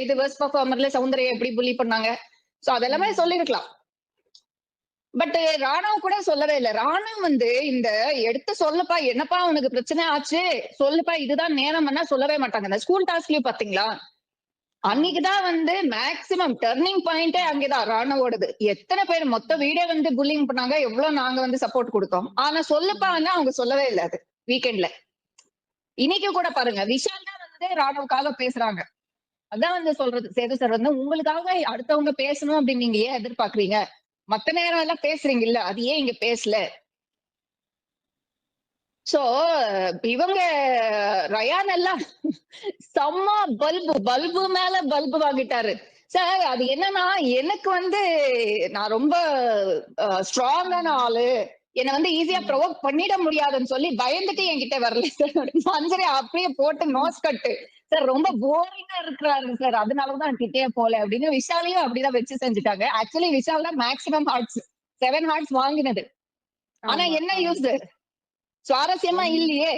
இது வெர்ஸ்ட் பெர்ஃபார்மர்ல சௌந்தர்யா எப்படி புலி பண்ணாங்க. சோ அதெல்லாமே சொல்லிருக்கலாம். பட் ராணவ் கூட சொல்லவே இல்ல. ராணவ் வந்து இந்த எடுத்து சொல்லப்பா, என்னப்பா உனக்கு பிரச்சனை ஆச்சு? சொல்லுப்பா, இதுதான் நேரம்னா சொல்லவே மாட்டாங்க. இந்த ஸ்கூல் டாஸ்க்லயும் பாத்தீங்களா? அன்னைக்குதான் வந்து மேக்ஸிமம் டர்னிங் பாயிண்டே அங்கேதான் ராணவோடது. எத்தனை பேர் மொத்த வீடே வந்து புல்லிங் பண்ணாங்க, எவ்வளவு நாங்க வந்து சப்போர்ட் கொடுத்தோம். ஆனா சொல்லுப்பான்னா அவங்க சொல்லவே இல்ல அது வீக்கெண்ட்ல. இன்னைக்கு கூட பாருங்க, விஷால் தான் வந்து ராணுவுக்காக பேசுறாங்க. அதான் வந்து சொல்றது சேது சார் வந்து உங்களுக்காக அடுத்தவங்க பேசணும் அப்படின்னு நீங்க ஏன் எதிர்பார்க்கறீங்க? மத்த நேரம் எல்லாம் பேசுறீங்கல்ல, அது ஏன் இங்க பேசல? சோ இவங்க ரயான் எல்லாம் செம்ம பல்பு மேல பல்பு வாங்கிட்டாரு. சார் அது என்னன்னா, எனக்கு வந்து நான் ரொம்ப ஸ்ட்ராங்கான ஆளு. என்ன வந்து ஈஸியா ப்ரொவோக் பண்ணிட முடியாதுன்னு சொல்லி பயந்துட்டு என்கிட்ட வரல சார். மஞ்சரி அப்படியே போட்டு நோஸ் கட்டு. சார் ரொம்ப போரிங்கா இருக்கிறாரு சார். அதனாலதான் நான் கிட்டே போல அப்படின்னு விஷாலையும் அப்படிதான் வச்சு செஞ்சுட்டாங்க. ஆக்சுவலி விஷால் தான் மேக்ஸிமம் ஹார்ட்ஸ் 7 ஹார்ட்ஸ் வாங்கினது. ஆனா ஆமா, என்ன ஆமா. யூஸ்? சுவாரஸ்யமா ஒன் இல்லையே.